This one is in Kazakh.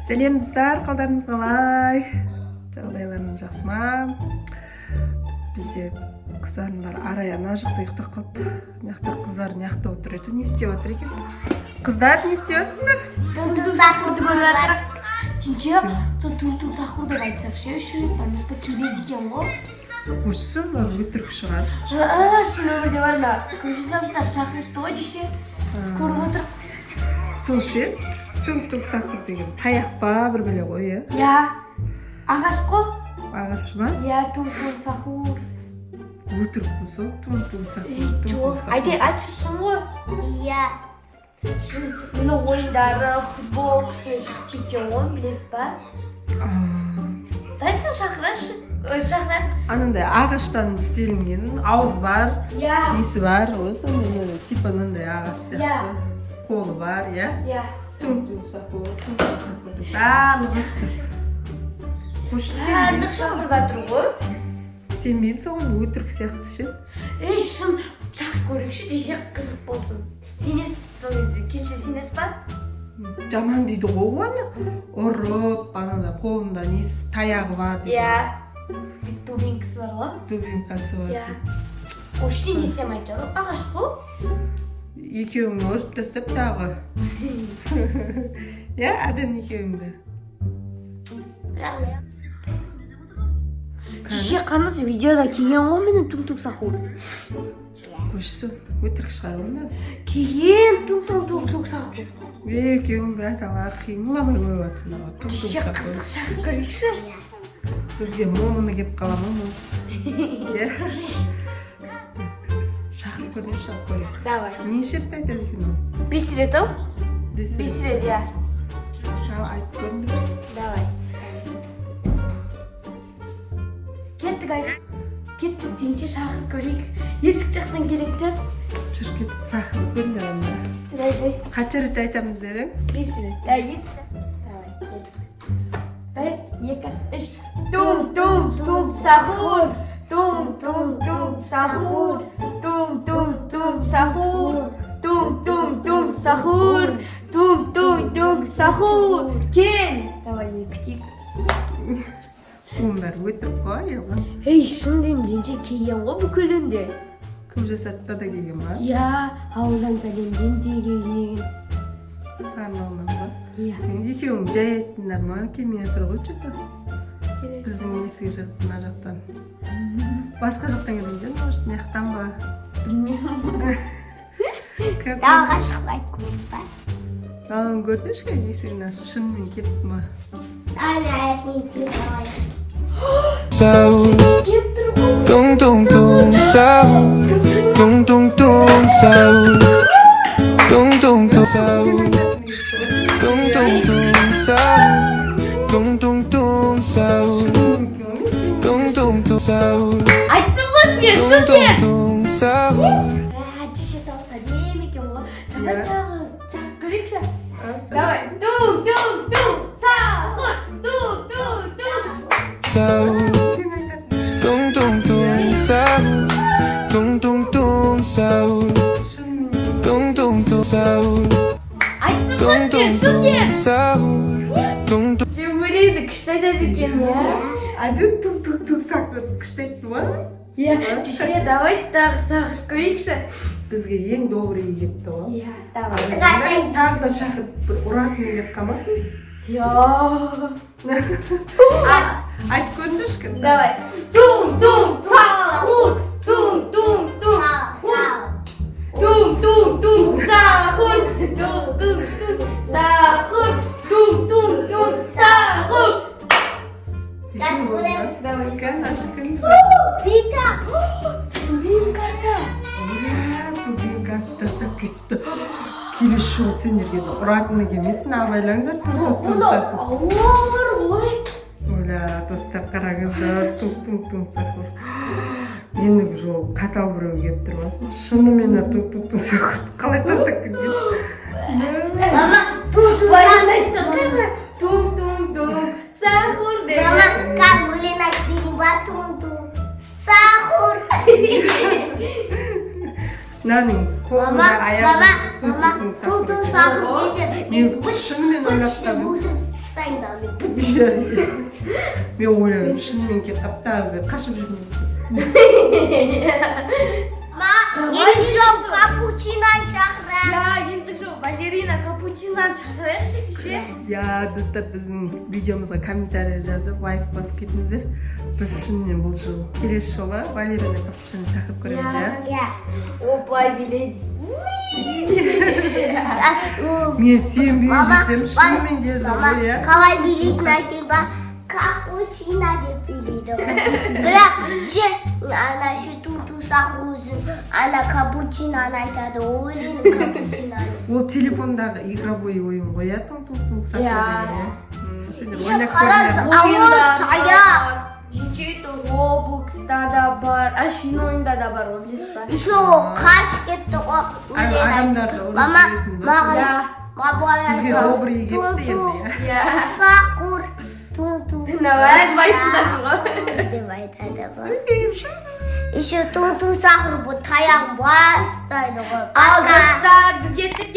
Сәлем достар, қалдарыңыз қалай? Жағдайларыңыз жақсы ма? Бізде қыздардың бәрі арай ана жақта ұйықтап қалыпты. Мына қыздар мына жақта отыр екен. Не істеп отыр екен? Қыздар, не істеп жатсыңдар? Тун-тун сахурды көріп жатырық. 진짜? 저 둥둥 сахурды айтсақ ше, үш рет бармыз ба келеді екен ғой. Көшсін, бар өтірік шығар. Шын өмірде бар да, көшізавтар шақыртты ғой десе, біз көріп отырық. Сол ше, tung-tung сахур деген таяқ па, бір бәле ғой, иә? Иә, ағаш қой. Ағаш па? Иә, tung-tung сахур. Өтірік болса, tung-tung сахур. Жоқ, айтшы ғой. Иә. Мені ойындары, футбол кісіне шығып кеткен ғой, білесіз ба? Дайсын шақырашы, шақырайық. Анандай ағаштан істелінген, ауыз бар, несі бар, ғой, сондай типа мынандай ағаш сияқты. Қолы бар, иә? Иә. Tung-tung сахур, tung-tung сахур. Барлығы қош Барлық шақырып жатыр ғой. Сенбеймін соған өтірік сияқты ше. Шын шақырып көрейікші, десе қызық болсын. Сенесіз сол кезде, келсе сенесіз ба? Жаман дейді ғой оны. Ұрып, анада қолында несі таяғы бар дейді. Иә. Дубинкасы бар ғой. Дубинкасы бар. Иә. Қошты не сем айтады? Ағаш қол. Екеуіңді ұрып тастап тағы. Иә, адам екеуіңді. Кеше қарнысы видеода келген ғой менің tung-tung сахур. Көшсі, өтірік шығар онда. Келген tung-tung сахур. Екеуің бір атаға қимыламай көріп жатсыңдар ғой. Кеше қызық шақырып көрейікші. Бізге момыны кеп қала ма? Шақырып көрейік. Давай. Неше рет айтады екен ол? 5 рет ау? 5 рет, иә. Айтып көріңдер. Давай. Кеттік айтып. Кеттік жеңше шақырып көрейік. Есік жақтан келектер. Шыркет шақырып көріңдер онда. Давай. Қанша рет айтамыз дедім? 5 рет. Есікті. Давай, кеттік. 1, 2, 3. Tung-tung сахур. Tung-tung сахур. Tung-tung сахур. Tung-tung сахур. Tung-tung сахур. Кел. Давай, күтейік. Оның бәрі өтірік қой, еған. Шын деймін, жеңше келген ғой бүкілінде. Кім жасатта да келген ба? Иә, ауылдан сәлемден де келген. Танауынан ба? Иә. Екеуің жай айттыңдар ма? Келмей отыр ғой что-то. Біздің есік жақтан, жақтан. Басқа жақтан келген, может, не жақтан ба? Білмеймін. Далаға шықпайды көріп па? Далаң көрдіңші, есігінен шынымен кетті ма? Аяғын келіп Tung-tung sahur, tung-tung sahur, tung-tung sahur, tung-tung sahur, tung-tung sahur, tung-tung sahur. Айттым ғой сізге, шын де! Tung-tung sahur. Жеше тауса дем екен ғой. Давай тағы шақырып көрейікші. Давай. Tung сахур, Sahur, tung-tung sahur, tung-tung sahur, tung-tung sahur. Айттым ғой сізге, шын де! Sahur, tung-tung. Жемірейді, күшті айтады екен, иә? Әден тук-тук-тук сақыр күшті айтты ма? Иә, жеше давай тағы шақырып көрейікші. Бізге ең добрый кепті ғой. Иә, давай. Тағы да шақырып бір ұратын деп қалмасын? Иә. Айтып көріңдерші кім? Давай. Tung сахур, tung сахур, tung сахур, сахур, tung сахур. Газ көреміз. Давай. Канаш кім? Пика. Дубинкасы. Тубинкасы тастап кетті. Келесі жолы сендерге ұратыны келмесін, абайлаңдар. Ауыр ғой. Оля, достар қараңыздар, тук-тук сахур. Ендігі жол қатал біреу келіп тұрмасын. Шынымен тук-тук сахур қалай тастап кеткен? Мама, ту-ту Баян айтты қазір. Tung сахур деп. Мама, как были на переба ту-ту сахур. Наның қолында аяғында Мама, ту-ту сахур десе, мен шынымен ойлап табым. тастайын да мен. Мен ойлаймын, шынымен ке қаптағы қашып жүрмеймін. Ма, енді жоқ капучино шақыра. Ya енді жоқ балерина капучиноны шақырайықшы кеше. Я, достар, біздің видеомызға комментарий жазып, лайк басып кетіңіздер. Біз шынымен бұл жыл келесі жолы балерина капучино шақырып көреміз, иә? Я. Опай билет. Мен сенбей жүрсем, шынымен келді Мама, ғой, иә? қалай билейтін айтайын ба? Капучино деп билейді ғой. Бірақ ана ше тұмсақ өзін ана капучиноны айтады, ол өлеңі капучиноны. Ол телефондағы игровой ойын ғой, иә? Тұң-тұң-тұң Иә. Сендер ойнап қараңыз, көріңдер. ауыл таяқ. Жинчейто Roblox'та да бар, Ашин ойында да бар, ол білесіз ба? Жоқ, қаш кетті ғой. Адамдарды Мама, ұрып маған Бізге добрый кетті енді, иә? Ya. Сақур. Тун-тун. Айтыңдаршы ғой. Деп айтады ғой. Еще тун-тун сақур бұл таяқ бастайды ғой. Ал достар, біз кеттік